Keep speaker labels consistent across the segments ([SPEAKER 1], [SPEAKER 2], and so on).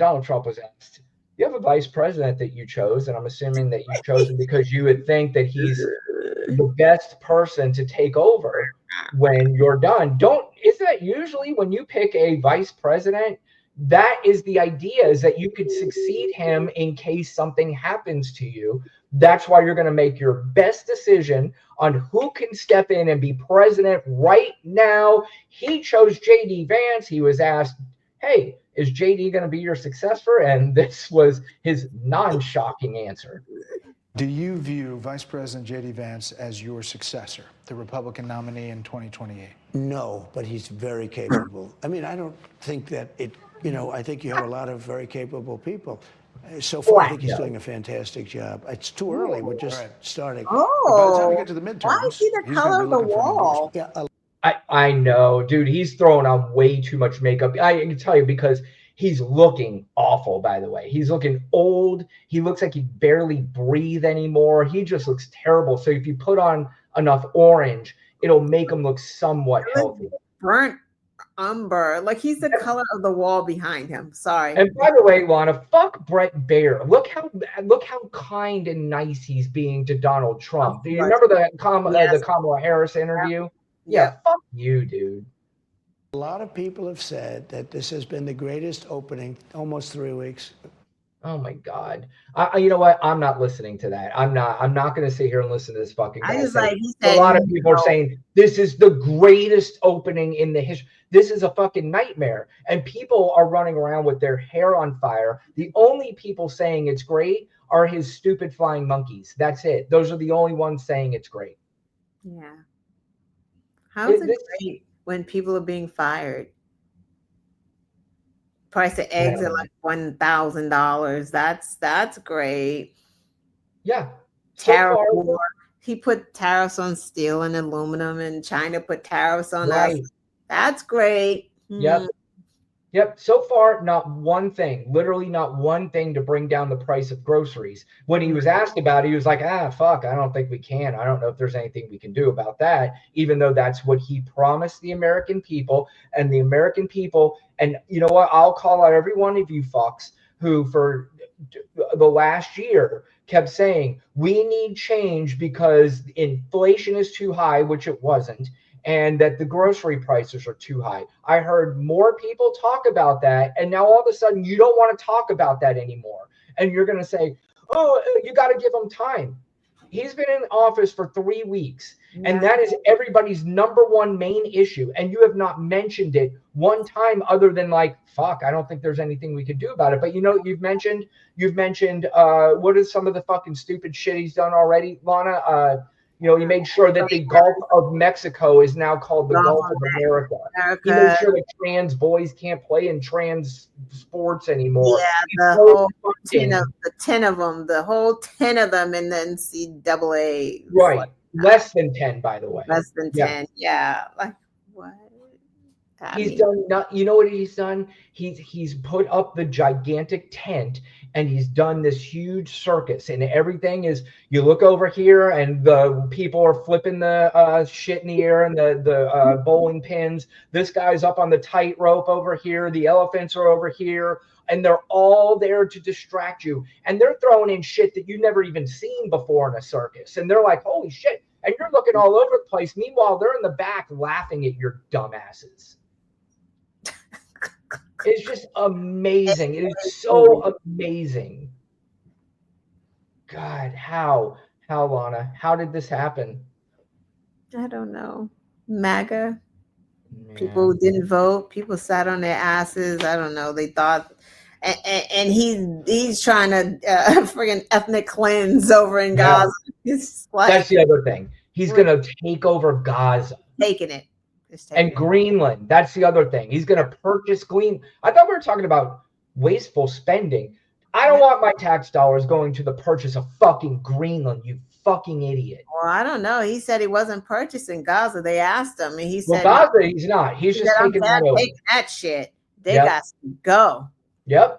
[SPEAKER 1] Donald Trump was asked, you have a vice president that you chose, and I'm assuming that you chose him because you would think that he's the best person to take over when you're done. Isn't that usually when you pick a vice president, that is the idea, is that you could succeed him in case something happens to you. That's why you're going to make your best decision on who can step in and be president right now. He chose JD Vance. He was asked, hey, is JD going to be your successor? And this was his non-shocking answer.
[SPEAKER 2] Do you view Vice President J.D. Vance as your successor, the Republican nominee in 2028?
[SPEAKER 3] No, but he's very capable. I mean, I don't think that I think you have a lot of very capable people. So far, I think he's doing a fantastic job. It's too early. We're just starting.
[SPEAKER 2] But by the time we get to the midterms,
[SPEAKER 4] why is he the color of the wall?
[SPEAKER 3] Yeah,
[SPEAKER 1] I know, dude. He's throwing on way too much makeup. I can tell you because he's looking awful, by the way. He's looking old. He looks like he barely breathe anymore. He just looks terrible. So if you put on enough orange, it'll make him look somewhat healthy.
[SPEAKER 4] Burnt umber. Like he's the color of the wall behind him. Sorry.
[SPEAKER 1] And by the way, Lana, fuck Brett Baer. Look how kind and nice he's being to Donald Trump. Do you remember the Kamala Harris interview? Yeah, fuck you, dude.
[SPEAKER 3] A lot of people have said that this has been the greatest opening, almost 3 weeks.
[SPEAKER 1] Oh my God! You know what? I'm not listening to that. I'm not going to sit here and listen to this fucking guy. A lot of people are saying this is the greatest opening in the history. This is a fucking nightmare, and people are running around with their hair on fire. The only people saying it's great are his stupid flying monkeys. That's it. Those are the only ones saying it's great.
[SPEAKER 4] Yeah. How is it great when people are being fired? Price of eggs at like $1,000. That's great.
[SPEAKER 1] Yeah.
[SPEAKER 4] Tariff war. He put tariffs on steel and aluminum, and China put tariffs on us. That's great.
[SPEAKER 1] Yep. So far, not one thing, literally not one thing to bring down the price of groceries. When he was asked about it, he was like, fuck, I don't think we can. I don't know if there's anything we can do about that, even though that's what he promised the American people. And the American people, and you know what? I'll call out every one of you fucks who for the last year kept saying, we need change because inflation is too high, which it wasn't, and that the grocery prices are too high. I heard more people talk about that, and now all of a sudden you don't want to talk about that anymore. And you're going to say, oh, you got to give him time. He's been in office for 3 weeks, and that is everybody's number one main issue. And you have not mentioned it one time other than like, fuck, I don't think there's anything we could do about it. But you know, you've mentioned what is some of the fucking stupid shit he's done already, Lana? He made sure that the Gulf of Mexico is now called the Gulf of America. He made sure that trans boys can't play in trans sports anymore.
[SPEAKER 4] Yeah, the whole 10 of them, the whole 10 of them in the NCAA.
[SPEAKER 1] Right. Less than 10, by the way.
[SPEAKER 4] Less than 10. Yeah. Like, what?
[SPEAKER 1] He's done you know what he's done? He's put up the gigantic tent, and he's done this huge circus, and everything is, you look over here and the people are flipping the shit in the air and the bowling pins. This guy's up on the tightrope over here. The elephants are over here, and they're all there to distract you. And they're throwing in shit that you've never even seen before in a circus. And they're like, holy shit. And you're looking all over the place. Meanwhile, they're in the back laughing at your dumbasses. It's just amazing. It is so amazing. God, how, Lana? How did this happen?
[SPEAKER 4] I don't know. MAGA. People didn't vote. People sat on their asses. I don't know. They thought, and he's trying to friggin' ethnic cleanse over in Gaza. It's like,
[SPEAKER 1] that's the other thing. He's gonna take over Gaza.
[SPEAKER 4] Taking it.
[SPEAKER 1] And Greenland. That's the other thing. He's going to purchase Greenland. I thought we were talking about wasteful spending. I don't want my tax dollars going to the purchase of fucking Greenland, you fucking idiot.
[SPEAKER 4] Well, I don't know. He said he wasn't purchasing Gaza. They asked him, and he said,
[SPEAKER 1] Gaza, he's not. He's just taking
[SPEAKER 4] that shit. They got to go.
[SPEAKER 1] Yep.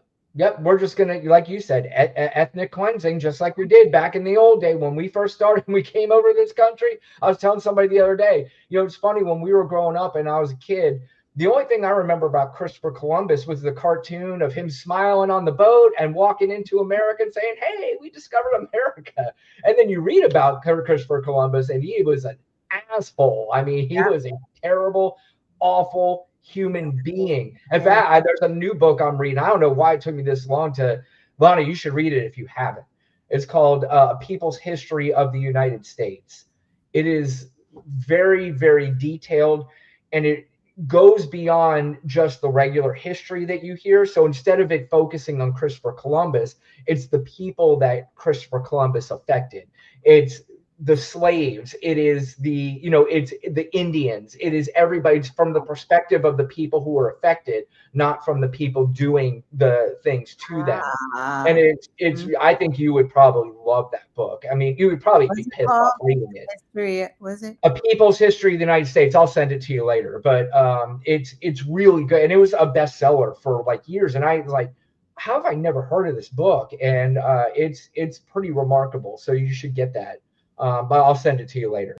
[SPEAKER 1] We're just going to, like you said, ethnic cleansing, just like we did back in the old day when we first started and we came over to this country. I was telling somebody the other day, it's funny, when we were growing up and I was a kid, The only thing I remember about Christopher Columbus was the cartoon of him smiling on the boat and walking into America and saying, "Hey, we discovered America." And then you read about Christopher Columbus, and he was an asshole. I mean, he was a terrible, awful human being. In fact, there's a new book I'm reading. I don't know why it took me this long to, Lonnie, you should read it if you haven't. It's called People's History of the United States. It is very, very detailed, and it goes beyond just the regular history that you hear. So instead of it focusing on Christopher Columbus, it's the people that Christopher Columbus affected. It's the slaves. It is the, it's the Indians. It is everybody. It's from the perspective of the people who were affected, not from the people doing the things to them. And it's I think you would probably love that book. I mean, you would probably be pissed off reading it.
[SPEAKER 4] History, was it?
[SPEAKER 1] A People's History of the United States. I'll send it to you later, but it's really good, and it was a bestseller for like years. And I was like, how have I never heard of this book? And it's pretty remarkable. So you should get that. But I'll send it to you later.